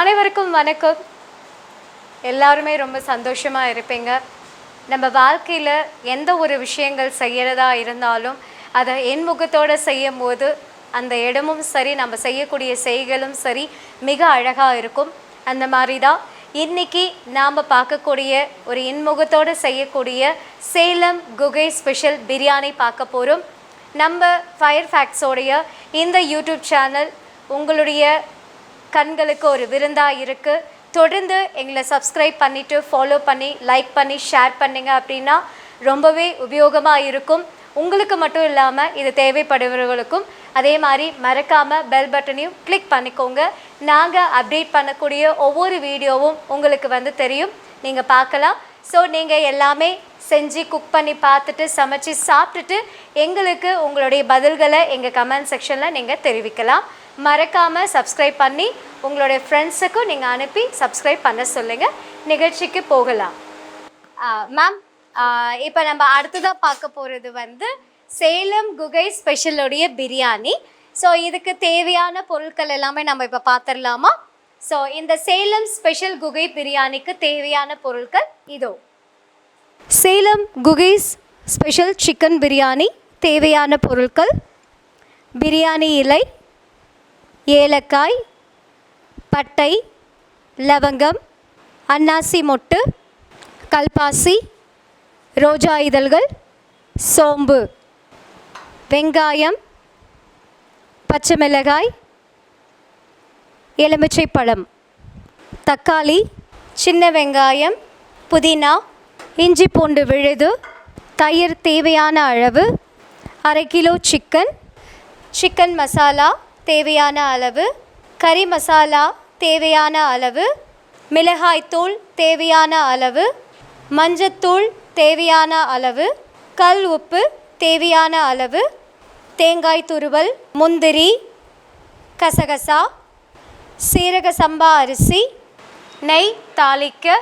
அனைவருக்கும் வணக்கம். எல்லாருமே ரொம்ப சந்தோஷமாக இருப்பீங்க. நம்ம வாழ்க்கையில் எந்த ஒரு விஷயங்கள் செய்கிறதா இருந்தாலும் அதை என்முகத்தோடு செய்யும் போது அந்த இடமும் சரி, நம்ம செய்யக்கூடிய செய்களும் சரி, மிக அழகாக இருக்கும். அந்த மாதிரி தான் இன்றைக்கி நாம் பார்க்கக்கூடிய ஒரு இன்முகத்தோடு செய்யக்கூடிய சேலம் குகை ஸ்பெஷல் பிரியாணி பார்க்க போகிறோம். நம்ம ஃபயர் ஃபேக்ட்ஸோடைய இந்த யூடியூப் சேனல் உங்களுடைய கண்களுக்கு ஒரு விருந்தாக இருக்குது. தொடர்ந்து எங்களை சப்ஸ்கிரைப் பண்ணிவிட்டு ஃபாலோ பண்ணி லைக் பண்ணி ஷேர் பண்ணிங்க அப்படின்னா ரொம்பவே உபயோகமாக இருக்கும். உங்களுக்கு மட்டும் இல்லாமல் இது தேவைப்படுபவர்களுக்கும். அதே மாதிரி மறக்காமல் பெல் பட்டனையும் கிளிக் பண்ணிக்கோங்க. நாங்கள் அப்டேட் பண்ணக்கூடிய ஒவ்வொரு வீடியோவும் உங்களுக்கு தெரியும், நீங்கள் பார்க்கலாம். ஸோ நீங்கள் எல்லாமே செஞ்சு குக் பண்ணி பார்த்துட்டு சமைச்சு சாப்பிட்டுட்டு எங்களுக்கு உங்களுடைய பதில்களை எங்கள் கமெண்ட் செக்ஷனில் நீங்கள் தெரிவிக்கலாம். மறக்காமல் சப்ஸ்கிரைப் பண்ணி உங்களுடைய ஃப்ரெண்ட்ஸுக்கும் நீங்கள் அனுப்பி சப்ஸ்கிரைப் பண்ண சொல்லுங்கள். நிகழ்ச்சிக்கு போகலாம். மேம், இப்போ நம்ம அடுத்ததாக பார்க்க போகிறது சேலம் குகை ஸ்பெஷலுடைய பிரியாணி. ஸோ இதுக்கு தேவையான பொருட்கள் எல்லாமே நம்ம இப்போ பார்த்துடலாமா? ஸோ இந்த சேலம் ஸ்பெஷல் குகை பிரியாணிக்கு தேவையான பொருட்கள் இதோ. சேலம் குகை ஸ்பெஷல் சிக்கன் பிரியாணி தேவையான பொருட்கள்: பிரியாணி இலை, ஏலக்காய், பட்டை, லவங்கம், அன்னாசி மொட்டு, கல்பாசி, ரோஜா இதழ்கள், சோம்பு, வெங்காயம், பச்சை மிளகாய், எலுமிச்சை பழம், தக்காளி, சின்ன வெங்காயம், புதினா, இஞ்சி பூண்டு விழுது, தயிர் தேவையான அளவு, அரை கிலோ சிக்கன் மசாலா தேவையான அளவு, கறி மசாலா தேவையான அளவு, மிளகாய்த்தூள் தேவையான அளவு, மஞ்சத்தூள் தேவையான அளவு, கல் உப்பு தேவையான அளவு, தேங்காய் துருவல், முந்திரி, கசகசா, சீரக சம்பா அரிசி, நெய் தாளிக்க,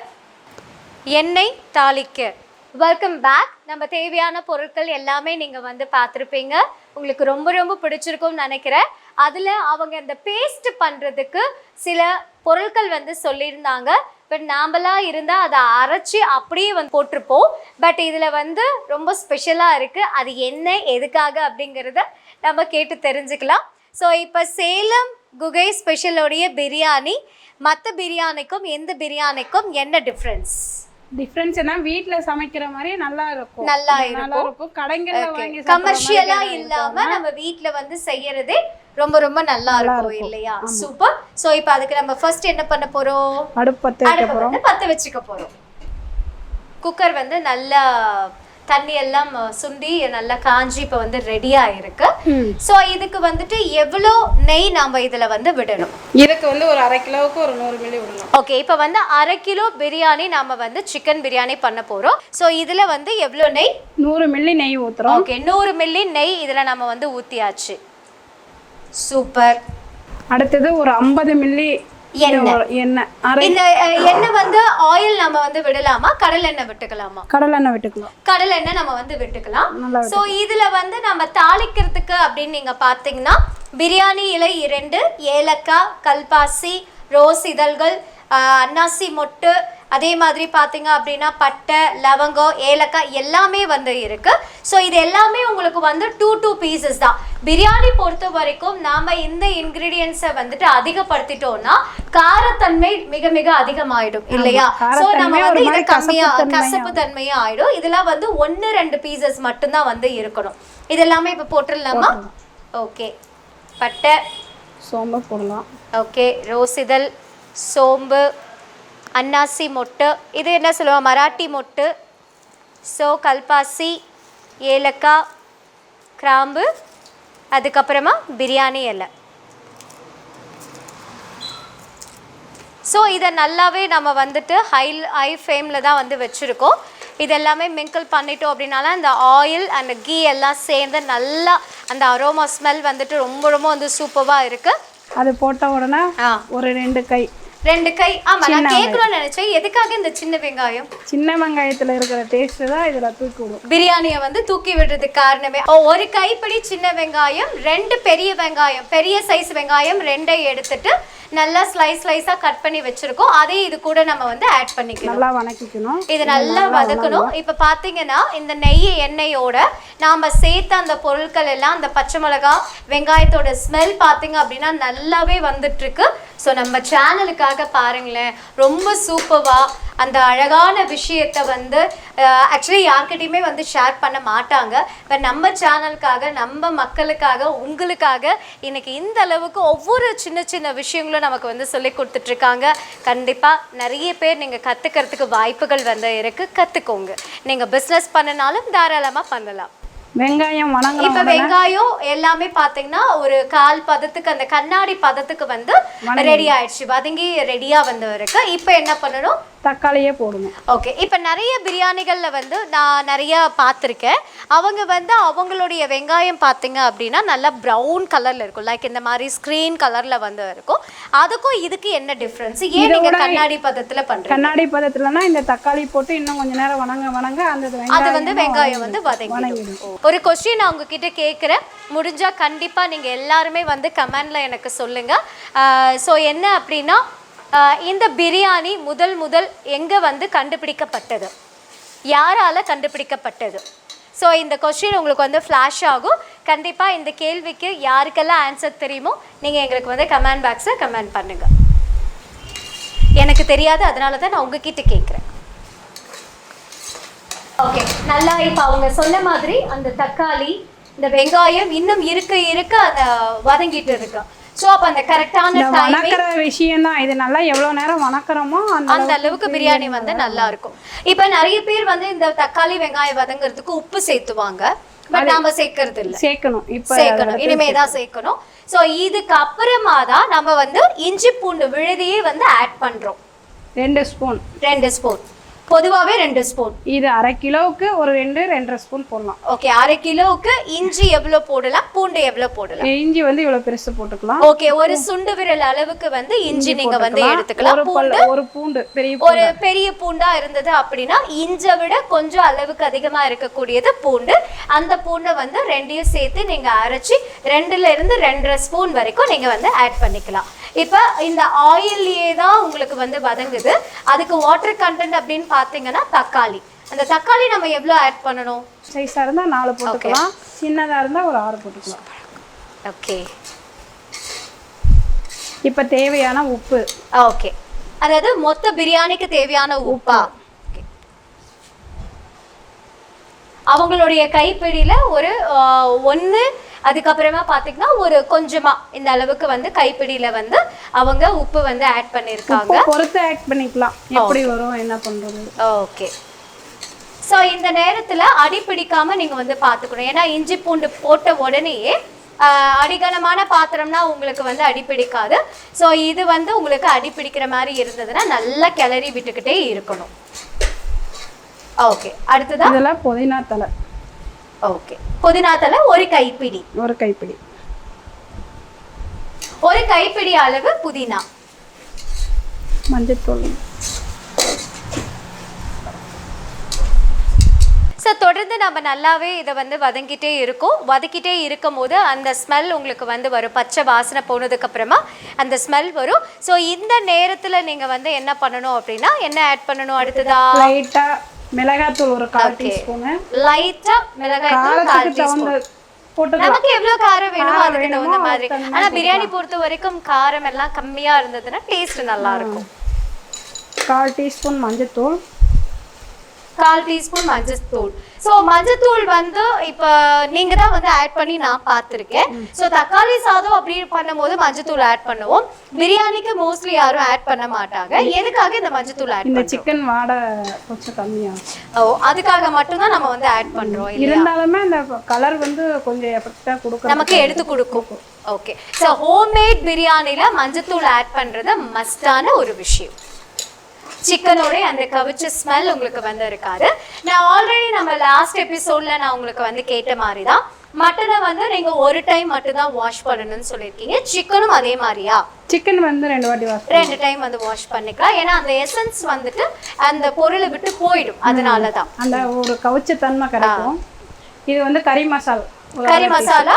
எண்ணெய் தாளிக்க. Welcome back. நம்ம தேவையான பொருட்கள் எல்லாமே நீங்கள் பார்த்துருப்பீங்க. உங்களுக்கு ரொம்ப ரொம்ப பிடிச்சிருக்கும்னு நினைக்கிறேன். அதில் அவங்க இந்த பேஸ்ட் பண்ணுறதுக்கு சில பொருட்கள் சொல்லியிருந்தாங்க. பட் நாம்பளாக இருந்தால் அதை அரைச்சி அப்படியே போட்டிருப்போம். பட் இதில் ரொம்ப ஸ்பெஷலாக இருக்குது. அது என்ன, எதுக்காக அப்படிங்கிறத நம்ம கேட்டு தெரிஞ்சுக்கலாம். ஸோ இப்போ சேலம் குகை ஸ்பெஷலோடைய பிரியாணி மற்ற பிரியாணிக்கும் எந்த பிரியாணிக்கும் என்ன டிஃப்ரென்ஸ்? டிஃபரன்ஸ்னா வீட்ல சமைக்கிற மாதிரி நல்லா இருக்கும். கடைங்கள்ல வாங்கி கமர்ஷியலா இல்லாம நம்ம வீட்ல செய்யறதே ரொம்ப ரொம்ப நல்லா இருக்கும் இல்லையா? சூப்பர். சோ இப்போ அதுக்கு நம்ம ஃபர்ஸ்ட் என்ன பண்ண போறோம்? அடுப்பு பத்த வச்சுக்க போறோம். குக்கர் நல்லா தண்ணி எல்லாம் சுண்டி நல்லா காஞ்சி இப்போ ரெடியா இருக்கு. ஸோ இதுக்கு எவ்வளோ நெய் நாம இதுல விடணும்? இதுக்கு ஒரு அரை கிலோவுக்கு ஒரு 100 மில்லி விடணும். ஓகே, இப்போ அரை கிலோ பிரியாணி நாம சிக்கன் பிரியாணி பண்ண போறோம். ஸோ இதுல எவ்வளோ நெய்? 100 மில்லி நெய் ஊத்துறோம். ஓகே, 100 மில்லி நெய் இதுல நம்ம ஊத்தியாச்சு. சூப்பர். அடுத்தது ஒரு 50 மில்லி எண்ணெய். இந்த எண்ணெய் ஆயில் நம்ம விடலாமா, கடல் எண்ணெய் விட்டுக்கலாமா? கடல் எண்ணெய் விட்டுக்கலாம். கடல் எண்ணெய் நம்ம விட்டுக்கலாம். சோ இதுல நம்ம தாளிக்கிறதுக்கு அப்படின்னு நீங்க பாத்தீங்கன்னா பிரியாணி இலை 2, ஏலக்காய், கல்பாசி, ரோஸ் இதழ்கள், அன்னாசி மொட்டு, அதே மாதிரி பார்த்தீங்க அப்படின்னா பட்டை, லவங்கம், ஏலக்காய் எல்லாமே இருக்கு. ஸோ இது எல்லாமே உங்களுக்கு 2 பீசஸ் தான். பிரியாணி பொறுத்த வரைக்கும் நாம இந்த இன்கிரீடியன்ஸை அதிகப்படுத்திட்டோம்னா காரத்தன்மை மிக மிக அதிகமாயிடும் இல்லையா? ஸோ நம்ம இது கம்மியா கசப்பு தன்மையா ஆயிடும். இதெல்லாம் 1-2 பீசஸ் மட்டும்தான் இருக்கணும். இதெல்லாமே இப்போ போட்டுடலாமா? ஓகே, பட்டை, சோம்பு போடலாம். ஓகே, ரோஸ் இதழ், சோம்பு, அன்னாசி மொட்டு, இது என்ன சொல்லுவோம், மராட்டி மொட்டு. ஸோ கல்பாசி, ஏலக்காய், கிராம்பு, அதுக்கப்புறமா பிரியாணி இலை. ஸோ இதை நல்லாவே நம்ம ஹை ஃப்ளேமில் தான் வச்சுருக்கோம். இதெல்லாமே மிங்கிள் பண்ணிட்டோம் அப்படின்னால அந்த ஆயில் அண்ட் கீ எல்லாம் சேர்ந்து நல்லா அந்த அரோமா ஸ்மெல் ரொம்ப ரொம்ப சூப்பராக இருக்குது. அது போட்ட உடனே ஒரு 2 கை 2 கை. ஆமா, நான் கேட்கணும்னு நினைச்சேன், எதுக்காக இந்த சின்ன வெங்காயம்? சின்ன வெங்காயத்துல இருக்கிற டேஸ்ட் தான் இதுல தூக்கி விடும், பிரியாணியை வந்து தூக்கி விடுறதுக்கு காரணமே. ஒரு கைப்பிடி சின்ன வெங்காயம், 2 பெரிய வெங்காயம், பெரிய சைஸ் வெங்காயம் 2 எடுத்துட்டு நல்லா ஸ்லைஸா கட் பண்ணி வச்சிருக்கோம். அதே இது கூட நம்ம வந்து ஆட் பண்ணிக்கணும், நல்லா வதக்கிக்கணும். இது நல்லா வதக்கணும். இப்ப பாத்தீங்கன்னா இந்த எண்ணெயோட நாம சேர்த்த அந்த பொருட்கள் எல்லாம், அந்த பச்சை மிளகாய் வெங்காயத்தோட ஸ்மெல் பாத்தீங்க அப்படின்னா நல்லாவே வந்துட்டு இருக்கு. ஸோ நம்ம சேனலுக்காக பாருங்களேன், ரொம்ப சூப்பர்வா அந்த அழகான விஷயத்தை வந்து ஆக்சுவலி யார்கிட்டையுமே வந்து ஷேர் பண்ண மாட்டாங்க. பட் நம்ம சேனலுக்காக, நம்ம மக்களுக்காக, உங்களுக்காக இன்னைக்கு இந்த அளவுக்கு ஒவ்வொரு சின்ன சின்ன விஷயங்களும் நமக்கு வந்து சொல்லி கொடுத்துட்ருக்காங்க. கண்டிப்பாக நிறைய பேர் நீங்கள் கற்றுக்கிறதுக்கு வாய்ப்புகள் வந்து இருக்குது. கற்றுக்கோங்க. நீங்கள் பிஸ்னஸ் பண்ணனாலும் தாராளமாக பண்ணலாம். வெங்காயம் வணங்க. இப்ப வெங்காயம் எல்லாமே பாத்தீங்கன்னா ஒரு 1/4 பதத்துக்கு, அந்த கண்ணாடி பதத்துக்கு வந்து ரெடி ஆயிடுச்சு, வதங்கி ரெடியா வந்து இருக்கு. இப்ப என்ன பண்ணணும்? தக்காளியே போடணும். ஓகே. இப்போ நிறைய பிரியாணிகளில் வந்து நான் நிறைய பார்த்துருக்கேன். அவங்க வந்து அவங்களுடைய வெங்காயம் பார்த்தீங்க அப்படின்னா நல்லா ப்ரௌன் கலரில் இருக்கும், லைக் இந்த மாதிரி ஸ்க்ரீன் கலரில் வந்து இருக்கும். அதுக்கும் இதுக்கு என்ன டிஃப்ரென்ஸ்? ஏன் நீங்கள் கண்ணாடி பதத்தில் பண்ணுறீங்க? கண்ணாடி பதத்துலனா இந்த தக்காளி போட்டு இன்னும் கொஞ்சம் நேரம் வணங்க அது வந்து வெங்காயம் வந்து வதங்கிடும். ஒரு கொஸ்டின் நான் உங்ககிட்ட கேட்குறேன், முடிஞ்சால் கண்டிப்பாக நீங்கள் எல்லாருமே வந்து கமெண்டில் எனக்கு சொல்லுங்கள். ஸோ என்ன அப்படின்னா, இந்த பிரியாணி முதல் எங்கே வந்து கண்டுபிடிக்கப்பட்டது, யாரால கண்டுபிடிக்கப்பட்டது? ஸோ இந்த கொஸ்டின் உங்களுக்கு வந்து ஃப்ளாஷ் ஆகும். கண்டிப்பாக இந்த கேள்விக்கு யாருக்கெல்லாம் ஆன்சர் தெரியுமோ நீங்கள் எங்களுக்கு வந்து கமெண்ட் பாக்ஸில் கமெண்ட் பண்ணுங்கள். எனக்கு தெரியாது, அதனால தான் நான் உங்ககிட்ட கேட்குறேன். ஓகே, நல்லா. இப்போ அவங்க சொன்ன மாதிரி அந்த தக்காளி, இந்த வெங்காயம் இன்னும் இருக்க அந்த வதங்கிட்டு இருக்கு. ஸோ அப்போ அந்த கரெக்டான வணக்கிற விஷயம் தான் இது. நல்லா எவ்வளோ நேரம் வணக்கிறோமோ அந்த அளவுக்கு பிரியாணி வந்து நல்லா இருக்கும். இப்போ நிறைய பேர் வந்து இந்த தக்காளி வெங்காயம் வதங்கிறதுக்கு உப்பு சேர்த்துவாங்க, பட் நாம சேர்க்கறது இல்லை. சேர்க்கணும், இனிமே தான் சேர்க்கணும். ஸோ இதுக்கு அப்புறமா தான் நம்ம வந்து இஞ்சி பூண்டு விழுதியே வந்து ஆட் பண்றோம். 2 ஸ்பூன் பொதுவாகவே 2 ஸ்பூன். இது 1/2 கிலோவுக்கு ஒரு 2-2.5 ஸ்பூன் போடலாம். ஓகே, 1/2 கிலோவுக்கு இஞ்சி எவ்வளோ போடலாம், பூண்டு எவ்வளோ போடலாம்? இஞ்சி வந்து இவ்வளோ பெருசு போட்டுக்கலாம். ஓகே, ஒரு சுண்டு விரல் அளவுக்கு வந்து இஞ்சி நீங்க வந்து எடுத்துக்கலாம். ஒரு பூண்டு ஒரு பெரிய பூண்டா இருந்தது அப்படின்னா இஞ்சை விட கொஞ்சம் அளவுக்கு அதிகமா இருக்கக்கூடியது பூண்டு. அந்த பூண்டை வந்து 2யும் சேர்த்து நீங்க அரைச்சி 2ல இருந்து 2.5 ஸ்பூன் வரைக்கும் நீங்க வந்து ஆட் பண்ணிக்கலாம். இப்போ இந்த ஆயில்லையே தான் உங்களுக்கு வந்து வதங்குது. அதுக்கு வாட்டர் கண்டென்ட் அப்படின்னு பார்த்தீங்கன்னா தக்காளி, அந்த தக்காளி நம்ம எவ்வளோ ஆட் பண்ணணும்? சைஸாக இருந்தால் 4 போட்டுக்கலாம், சின்னதாக இருந்தால் ஒரு 6 போட்டுக்கலாம். ஓகே, இப்போ தேவையான உப்பு. ஓகே, அதாவது மொத்த பிரியாணிக்கு தேவையான உப்பா? அவங்களுடைய கைப்பிடியில் ஒரு 1, அதுக்கப்புறமா பார்த்தீங்கன்னா ஒரு கொஞ்சமா இந்த அளவுக்கு வந்து கைப்பிடியில வந்து அவங்க உப்பு வந்து ஆட் பண்ணியிருக்காங்க. பொறுத்து ஆட் பண்ணிக்கலாம், எப்படி வரும் என்ன பண்றது. ஓகே, ஸோ இந்த நேரத்தில் அடி பிடிக்காம நீங்க வந்து பார்த்துக்கணும். ஏன்னா இஞ்சி பூண்டு போட்ட உடனேயே அடிகனமான பாத்திரம்னா உங்களுக்கு வந்து அடி பிடிக்காது. ஸோ இது வந்து உங்களுக்கு அடி பிடிக்கிற மாதிரி இருந்ததுன்னா நல்லா கிளறி விட்டுக்கிட்டே இருக்கணும். ஓகே, அடுத்ததான் இதெல்லாம் புதினா தலை. ஓகே, புதினா தலை ஒரு கைப்பிடி. ஒரு கைப்பிடி அளவு புதினா. மஞ்சள். ஸோ தொடர்ந்து நம்ம நல்லாவே இதை வந்து வதக்கிட்டே இருக்கும் போது அந்த ஸ்மெல் உங்களுக்கு வந்து வரும். பச்சை வாசனை போனதுக்கப்புறமா அந்த ஸ்மெல் வரும். ஸோ இந்த நேரத்தில் நீங்கள் வந்து என்ன பண்ணணும் அப்படின்னா, என்ன ஆட் பண்ணணும்? அடுத்ததா லைட்டாக மிளகாய்த்தூள் ஒரு 1/4 டீஸ்பூன். லைட்டா மிளகாய்த்தூள் 1/4 டீஸ்பூன். நமக்கு எவ்வளவு காரம் வேணுமோ அதுக்கு தகுந்த மாதிரி. ஆனா பிரியாணி பொறுத்த வரைக்கும் காரம் எல்லாம் கம்மியா இருந்ததுன்னா டேஸ்ட் நல்லா இருக்கும். 1/4 டீஸ்பூன் மஞ்சத்தூள். 1/4 டீஸ்பூன் மஞ்சத்தூள். ஸோ மஞ்சத்தூள் வந்து இப்போ நீங்க தான் வந்து ஆட் பண்ணி நான் பார்த்துருக்கேன். ஸோ தக்காளி சாதம் அப்படி பண்ணும்போது மஞ்சத்தூள் ஆட் பண்ணுவோம். பிரியாணிக்கு மோஸ்ட்லி யாரும் ஆட் பண்ண மாட்டாங்க. எதுக்காக இந்த மஞ்சத்தூள் ஆட் பண்ணுறோம்? சிக்கன் வாடை கொஞ்சம் கம்மியா. அதுக்காக மட்டும்தான் நம்ம வந்து ஆட் பண்றோம். இருந்தாலுமே அந்த கலர் வந்து கொஞ்சம் எஃபெக்டா கொடுக்கும், நமக்கு எடுத்து கொடுக்கும். ஓகே, ஸோ ஹோம்மேட் பிரியாணில மஞ்சத்தூள் ஆட் பண்றது மஸ்டான ஒரு விஷயம். சிக்கனோட அந்த கவிச்ச ஸ்மெல் உங்களுக்கு வந்து இருக்காது. நான் ஆல்ரெடி நம்ம லாஸ்ட் எபிசோட்ல நான் உங்களுக்கு வந்து கேட்ட மாதிரி தான் மட்டனை வந்து நீங்க ஒரு டைம் மட்டும் தான் வாஷ் பண்ணணும்னு சொல்லியிருக்கீங்க. சிக்கனும் அதே மாதிரியா? சிக்கன் வந்து 2 வாட்டி வாஷ் 2 டைம் வந்து வாஷ் பண்ணிக்கலாம். ஏன்னா அந்த எசன்ஸ் வந்துட்டு அந்த பொருளை விட்டு போயிடும், அதனால தான் அந்த ஒரு கவுச்ச தன்மை கிடைக்கும். இது வந்து கறி மசாலா, கறி மசாலா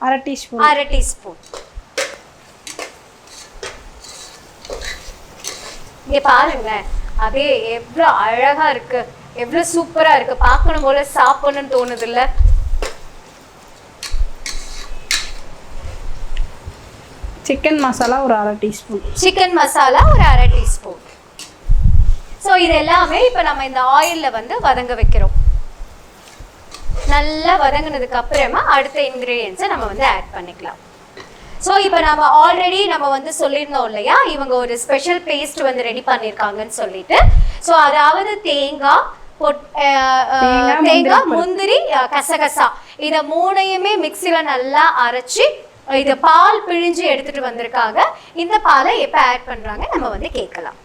1/2 டீஸ்பூன். 1/2 டீஸ்பூன். இங்க பாருங்க, அதே எவ்வளவு அழகா இருக்கு, எவ்வளவு சூப்பரா இருக்கு, பார்க்கணும் போல சாப்பிடணும்னு தோணுது இல்ல? சிக்கன் மசாலா ஒரு 1/2 டீஸ்பூன். சிக்கன் மசாலா ஒரு 1/2 டீஸ்பூன். ஸோ இது எல்லாமே இப்போ நம்ம இந்த ஆயில்ல வந்து வதங்க வைக்கிறோம். நல்லா வதங்கினதுக்கு அப்புறமா அடுத்த இன்கிரீடியன்ஸை நம்ம வந்து ஆட் பண்ணிக்கலாம். ஸோ இப்போ நம்ம ஆல்ரெடி நம்ம வந்து சொல்லியிருந்தோம் இல்லையா, இவங்க ஒரு ஸ்பெஷல் பேஸ்ட் வந்து ரெடி பண்ணியிருக்காங்கன்னு சொல்லிட்டு. ஸோ அதாவது தேங்காய், முந்திரி, கசகசா, இதை 3யுமே மிக்சியில நல்லா அரைச்சி இது பால் பிழிஞ்சு எடுத்துட்டு வந்திருக்காங்க. இந்த பாலை எப்ப ஆட் பண்றாங்க நம்ம வந்து கேட்கலாம்.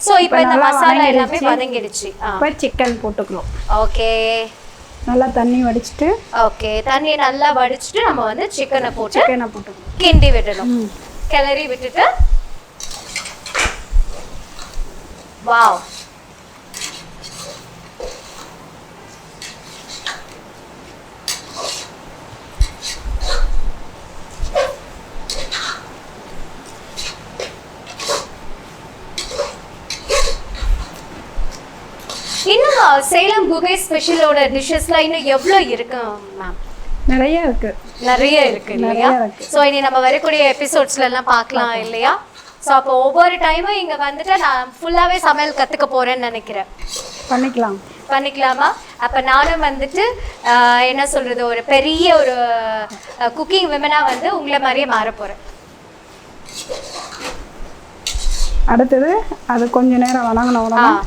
சோ இப்போ இந்த மசாலா எல்லாமே வதங்கிடுச்சு. இப்போ சிக்கன் போட்டுக்கலாம். ஓகே, நல்லா தண்ணி வடிச்சிட்டு. ஓகே, தண்ணி நல்லா வடிச்சிட்டு நம்ம வந்து சிக்கனை போட்டுக்கலாம். கிண்டி விடணும், கிளறி விட்டுட்டு. வாவ், இன்னும் சேலம் குகை ஸ்பெஷலோட டிஷ்ஷஸ்ல இன்னும் எவ்வளவு இருக்கு மேம்? நிறைய இருக்கு, நிறைய இருக்கு இல்லையா? ஸோ இனி நம்ம வரக்கூடிய எபிசோட்ஸ்ல எல்லாம் பார்க்கலாம் இல்லையா? ஸோ அப்போ ஒவ்வொரு டைமும் இங்க வந்துட்டு நான் ஃபுல்லாவே சமையல் கத்துக்க போறேன்னு நினைக்கிறேன். பண்ணிக்கலாமா? அப்ப நானும் வந்துட்டு என்ன சொல்றது, ஒரு பெரிய ஒரு குக்கிங் விமனா வந்து உங்களை மாதிரியே மாற போறேன். அடுத்தது அது கொஞ்ச நேரம் வதங்கணும்.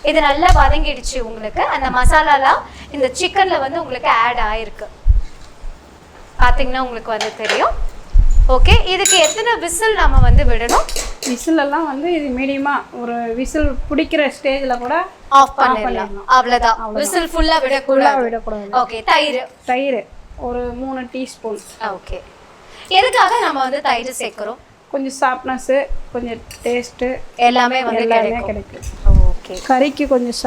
இது நல்லா வதங்கிடுச்சு. உங்களுக்கு அந்த மசாலாலாம் இந்த சிக்கன்ல வந்து உங்களுக்கு ஆட் ஆயிருக்கு, பாத்தீங்கன்னா உங்களுக்கு வந்து தெரியும். ஓகே, இதுக்கு எத்தனை விசில் நம்ம வந்து விடணும்? விசில் எல்லாம் வந்து இது மீடியமா ஒரு விசில் பிடிக்கிற ஸ்டேஜ்ல கூட ஆஃப் பண்ணிடலாம். அவ்வளவுதான், விசில் ஃபுல்லா விடக்கூடாது. ஓகே, தயிர் ஒரு 3 டீஸ்பூன். ஓகே, எதுக்காக நம்ம வந்து தயிர் சேர்க்கிறோம்? கொஞ்சம் சாஃப்ட்னஸ், கொஞ்சம் டேஸ்ட் எல்லாமே கிடைக்கும். ஓகே, கறிக்கு கொஞ்சம்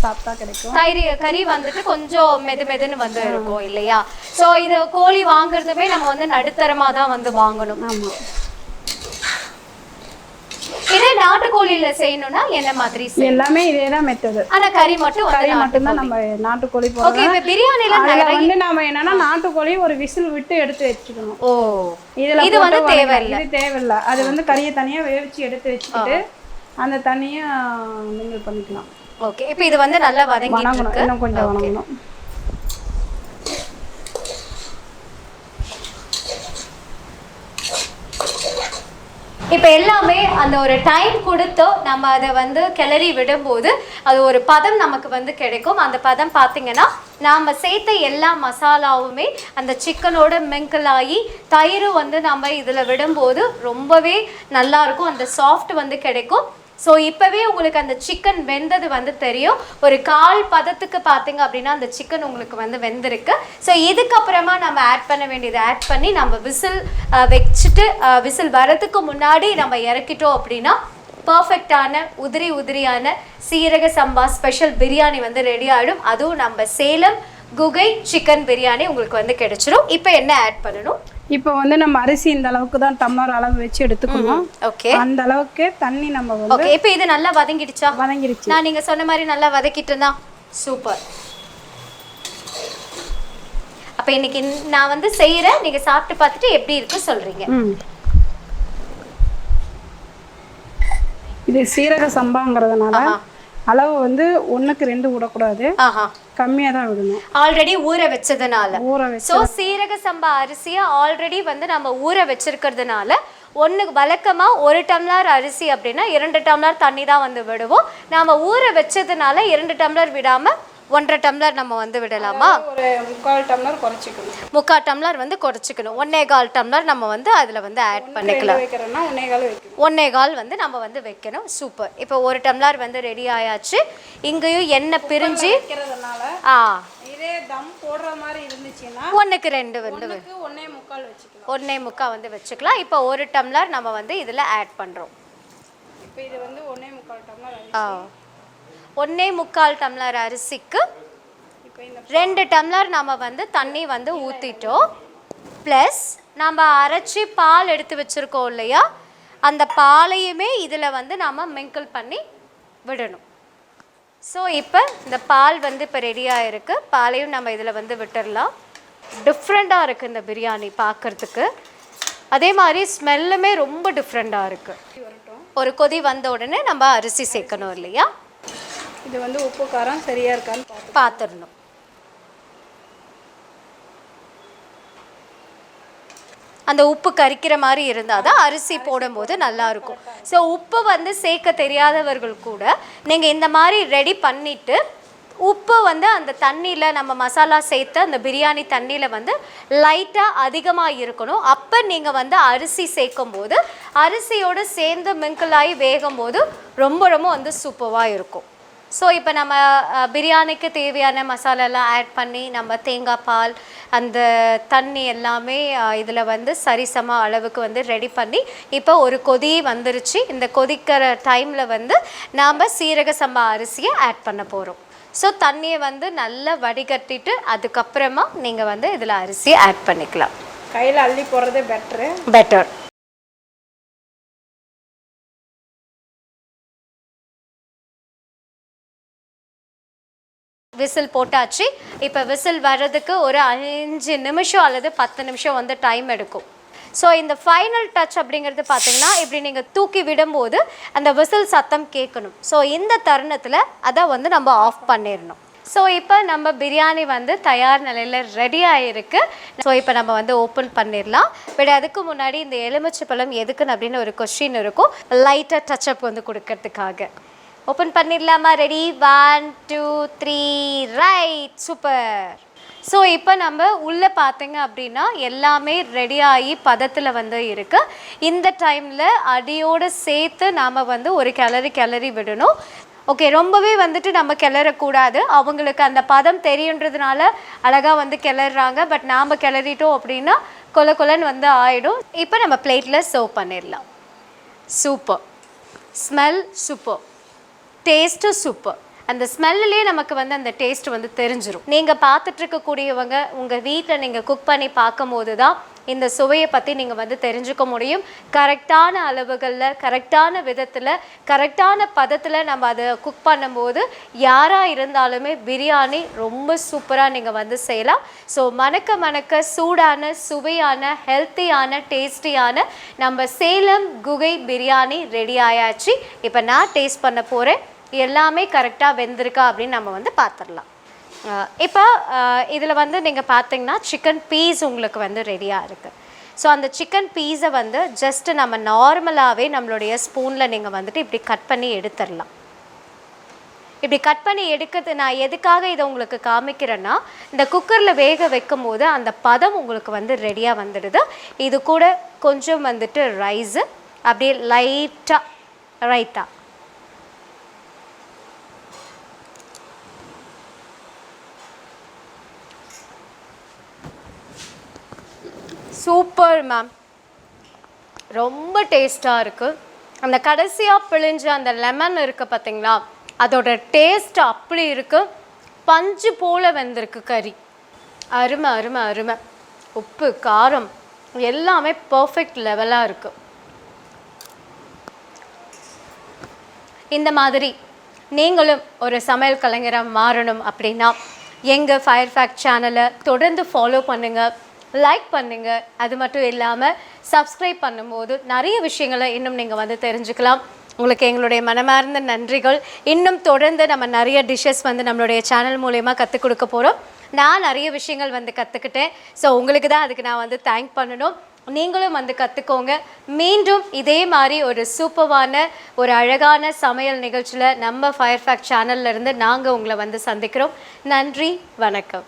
சாஃப்ட்டா கிடைக்கும். கறி வந்துட்டு கொஞ்சம் மெதுன்னு வந்து இருக்கும் இல்லையா? சோ இது கோழி வாங்குறதுமே நம்ம வந்து நடுத்தரமா தான் வந்து வாங்கணும். ஆமா. இதே நாட்டுக்கோழியில செய்யணும்னா என்ன மாதிரி செய்யணும்? எல்லாமே இதேதான் மெத்தட். ஆனா கறி மட்டும் தான் நம்ம நாட்டுக்கோழி போடுறோம். ஓகே, இப்ப பிரியாணில வந்து நாம என்னன்னா நாட்டுக்கோழி ஒரு விசில் விட்டு எடுத்து வச்சுக்கணும். ஓ, இது வந்து தேவையில்லை. அது வந்து கறியை தனியா வேவிச்சு எடுத்து வச்சுக்கிட்டு அந்த தண்ணியை மிங்கிள் பண்ணிக்கலாம். ஓகே, இப்போ இது வந்து நல்லா வதங்கிட்டு இருக்கு. இன்னும் கொஞ்சம் வதங்கணும். இப்போ எல்லாமே அந்த ஒரு டைம் கொடுத்தோ நம்ம அதை வந்து கிளறி விடும்போது அது ஒரு பதம் நமக்கு வந்து கிடைக்கும். அந்த பதம் பார்த்தீங்கன்னா நாம் சேர்த்த எல்லா மசாலாவுமே அந்த சிக்கனோட மிங்கிள் ஆகி தயிர் வந்து நம்ம இதில் விடும்போது ரொம்பவே நல்லாயிருக்கும், அந்த சாஃப்ட் வந்து கிடைக்கும். ஸோ இப்போவே உங்களுக்கு அந்த சிக்கன் வெந்தது வந்து தெரியும். ஒரு 1/4 பதத்துக்கு பார்த்தீங்க அப்படின்னா அந்த சிக்கன் உங்களுக்கு வந்து வெந்திருக்கு. ஸோ இதுக்கப்புறமா நம்ம ஆட் பண்ண வேண்டியதை ஆட் பண்ணி நம்ம விசில் வச்சுட்டு விசில் வரதுக்கு முன்னாடி நம்ம இறக்கிட்டோம் அப்படின்னா பர்ஃபெக்டான உதிரியான சீரக சம்பா ஸ்பெஷல் பிரியாணி வந்து ரெடி ஆகிடும். அதுவும் நம்ம சேலம் குகை சிக்கன் பிரியாணி உங்களுக்கு வந்து கிடைச்சிரும். இப்போ என்ன ஆட் பண்ணணும்? இப்போ வந்து நம்ம அரிசி இந்த அளவுக்கு தான் டம்ளர் அளவு வச்சு எடுத்துக்கணும். ஓகே, அந்த அளவுக்கு தண்ணி நம்ம வந்து. ஓகே, இப்போ இது நல்லா வதங்கிடுச்சா? வதங்கிடுச்சு. நான் நீங்க சொன்ன மாதிரி நல்லா வதக்கிட்டு தான். சூப்பர். அப்ப இன்னைக்கு நான் வந்து செய்யறேன், நீங்க சாப்பிட்டு பார்த்துட்டு எப்படி இருக்கு சொல்றீங்க. இது சீரக சம்பாங்கிறதுனால அளவு வந்து 1க்கு 2 விடக்கூடாது, கம்மியா தான் விடணும். ஆல்ரெடி ஊற வச்சதுனால. சோ சீரக சம்பா அரிசியை ஆல்ரெடி வந்து நம்ம ஊற வச்சிருக்கிறதுனால வழக்கமா 1 டம்ளர் அரிசி அப்படின்னா 2 டம்ளர் தண்ணி தான் வந்து விடுவோம். நாம ஊற வச்சதுனால 2 டம்ளர் விடாம 1.5 டம்ளர் நம்ம வந்து விடலாமா? ஒரு 3/4 டம்ளர் குறைச்சிக்கணும். 3/4 டம்ளர் வந்து குறைச்சிக்கணும். 1.25 டம்ளர் நம்ம வந்து அதில் வந்து ஆட் பண்ணிக்கலாம். 1.25 வந்து நம்ம வந்து வைக்கணும். சூப்பர். இப்போ 1 டம்ளர் வந்து ரெடி ஆயாச்சு. இங்கேயும் எண்ணெய் பிரிஞ்சு இது இதே தம் போடுற மாதிரி இருந்துச்சுன்னா 1க்கு 2 வந்து 1.25 வச்சுக்கலாம். 1.25 வந்து வச்சுக்கலாம். இப்போ 1 டம்ளர் நம்ம வந்து இதில் ஆட் பண்ணுறோம். இப்போ இது வந்து 1.25 டம்ளர் ஆ அரிசி. 1.25 டம்ளர் அரிசிக்கு இப்போ இந்த 2 டம்ளர் நம்ம வந்து தண்ணி வந்து ஊற்றிட்டோம். ப்ளஸ் நம்ம அரைச்சி பால் எடுத்து வச்சுருக்கோம் இல்லையா, அந்த பாலையுமே இதில் வந்து நாம் மிங்கிள் பண்ணி விடணும். ஸோ இப்போ இந்த பால் வந்து இப்போ ரெடியாக இருக்குது. பாலையும் நம்ம இதில் வந்து விட்டுடலாம். டிஃப்ரெண்ட்டாக இருக்குது இந்த பிரியாணி பார்க்குறதுக்கு. அதே மாதிரி ஸ்மெல்லுமே ரொம்ப டிஃப்ரெண்ட்டாக இருக்குது. ஒரு கொதி வந்த உடனே நம்ம அரிசி சேர்க்கணும் இல்லையா. இது வந்து உப்பு காரம் சரியாக இருக்கான்னு பார்த்துடணும். அந்த உப்பு கரிக்கிற மாதிரி இருந்தால் தான் அரிசி போடும்போது நல்லாயிருக்கும். ஸோ உப்பு வந்து சேர்க்க தெரியாதவர்கள் கூட நீங்கள் இந்த மாதிரி ரெடி பண்ணிவிட்டு உப்பு வந்து அந்த தண்ணியில் நம்ம மசாலா சேர்த்து அந்த பிரியாணி தண்ணியில் வந்து லைட்டாக அதிகமாக இருக்கணும். அப்போ நீங்கள் வந்து அரிசி சேர்க்கும் போது அரிசியோடு சேர்ந்து மிங்கிளாகி வேகும் போது ரொம்ப ரொம்ப வந்து சூப்பராக இருக்கும். ஸோ இப்போ நம்ம பிரியாணிக்கு தேவையான மசாலாலாம் ஆட் பண்ணி நம்ம தேங்காய் பால் அந்த தண்ணி எல்லாமே இதில் வந்து சரிசம அளவுக்கு வந்து ரெடி பண்ணி இப்போ ஒரு கொதி வந்துருச்சு. இந்த கொதிக்கிற டைமில் வந்து நாம் சீரக சம்பா அரிசியை ஆட் பண்ண போகிறோம். ஸோ தண்ணியை வந்து நல்லா வடிகட்டிட்டு அதுக்கப்புறமா நீங்கள் வந்து இதில் அரிசியை ஆட் பண்ணிக்கலாம். கையில் அள்ளி போடுறது பெட்டர். விசில் போட்டாச்சு. இப்போ விசில் வர்றதுக்கு ஒரு 5 நிமிஷம் அல்லது 10 நிமிஷம் வந்து டைம் எடுக்கும். ஸோ இந்த ஃபைனல் டச் அப்படிங்கிறது பார்த்தீங்கன்னா இப்படி நீங்கள் தூக்கி விடும்போது அந்த விசில் சத்தம் கேட்கணும். ஸோ இந்த தருணத்தில் அதை வந்து நம்ம ஆஃப் பண்ணிடணும். ஸோ இப்போ நம்ம பிரியாணி வந்து தயார் நிலையில் ரெடியாக இருக்குது. ஸோ இப்போ நம்ம வந்து ஓப்பன் பண்ணிடலாம். பட் அதுக்கு முன்னாடி இந்த எலுமிச்சை பழம் எதுக்குன்னு அப்படின்னு ஒரு கொஸ்டின் இருக்கும், லைட்டாக டச்சப் வந்து கொடுக்கறதுக்காக. ஓப்பன் பண்ணிடலாமா? Ready, 1 2 3 right. சூப்பர். ஸோ இப்போ நம்ம உள்ளே பார்த்தீங்க அப்படின்னா எல்லாமே ரெடியாகி பதத்தில் வந்து இருக்குது. இந்த டைமில் அடியோடு சேர்த்து நாம் வந்து ஒரு கிளறி விடணும். ஓகே, ரொம்பவே வந்துட்டு நம்ம கிளறக்கூடாது. அவங்களுக்கு அந்த பதம் தெரியுன்றதுனால அழகாக வந்து கிளறாங்க. பட் நாம் கிளறிட்டோம் அப்படின்னா கொலன்னு வந்து ஆகிடும். இப்போ நம்ம பிளேட்டில் சர்வ் பண்ணிடலாம். Super. Smell super, taste super. அந்த ஸ்மெல்லே நமக்கு வந்து அந்த டேஸ்ட் வந்து தெரிஞ்சிடும். நீங்கள் பார்த்துட்ருக்கக்கூடியவங்க உங்கள் வீட்டில் நீங்கள் குக் பண்ணி பார்க்கும் போது தான் இந்த சுவையை பற்றி நீங்கள் வந்து தெரிஞ்சுக்க முடியும். கரெக்டான அளவுகளில், கரெக்டான விதத்தில், கரெக்டான பதத்தில் நம்ம அதை குக் பண்ணும்போது யாராக இருந்தாலுமே பிரியாணி ரொம்ப சூப்பராக நீங்கள் வந்து செய்யலாம். ஸோ மணக்க சூடான, சுவையான, ஹெல்த்தியான, டேஸ்டியான நம்ம சேலம் குகை பிரியாணி ரெடி ஆயாச்சு. இப்போ நான் டேஸ்ட் பண்ண போகிறேன். எல்லாமே கரெக்டாக வெந்திருக்கா அப்படின்னு நம்ம வந்து பார்த்துடலாம். இப்போ இதில் வந்து நீங்கள் பார்த்தீங்கன்னா சிக்கன் பீஸ் உங்களுக்கு வந்து ரெடியாக இருக்குது. ஸோ அந்த சிக்கன் பீஸை வந்து ஜஸ்ட்டு நம்ம நார்மலாகவே நம்மளுடைய ஸ்பூனில் நீங்கள் வந்துட்டு இப்படி கட் பண்ணி எடுத்துடலாம். இப்படி கட் பண்ணி எடுக்கிறது நான் எதுக்காக இதை உங்களுக்கு காமிக்கிறேன்னா, இந்த குக்கரில் வேக வைக்கும் போது அந்த பதம் உங்களுக்கு வந்து ரெடியாக வந்துடுது. இது கூட கொஞ்சம் வந்துட்டு ரைஸு அப்படியே லைட்டாக ரைத்தா சூப்பர் மேம், ரொம்ப டேஸ்ட்டாக இருக்குது. அந்த கடைசியாக பிழிஞ்ச அந்த லெமன் இருக்குது பார்த்தீங்களா, அதோட டேஸ்ட் அப்படி இருக்குது. பஞ்சு போல் வெந்திருக்கு கறி. அருமை அருமை அருமை. உப்பு காரம் எல்லாமே பர்ஃபெக்ட் லெவலாக இருக்குது. இந்த மாதிரி நீங்களும் ஒரு சமையல் கலைஞராக மாறணும் அப்படின்னா எங்கள் ஃபயர் ஃபேக்ட் சேனலை தொடர்ந்து ஃபாலோ பண்ணுங்கள், லைக் பண்ணுங்கள். அது மட்டும் இல்லாமல் சப்ஸ்கிரைப் பண்ணும்போது நிறைய விஷயங்களை இன்னும் நீங்கள் வந்து தெரிஞ்சுக்கலாம். உங்களுக்கு எங்களுடைய மனமார்ந்த நன்றிகள். இன்னும் தொடர்ந்து நம்ம நிறைய டிஷ்ஷஸ் வந்து நம்மளுடைய சேனல் மூலயமா கற்றுக் கொடுக்க போகிறோம். நான் நிறைய விஷயங்கள் வந்து கற்றுக்கிட்டேன். ஸோ உங்களுக்கு தான் அதுக்கு நான் வந்து தேங்க் பண்ணணும். நீங்களும் வந்து கற்றுக்கோங்க. மீண்டும் இதே மாதிரி ஒரு சூப்பரான ஒரு அழகான சமையல் நிகழ்ச்சியில் நம்ம ஃபயர் ஃபேக்ட் சேனல்லேருந்து நாங்கள் உங்களை வந்து சந்திக்கிறோம். நன்றி, வணக்கம்.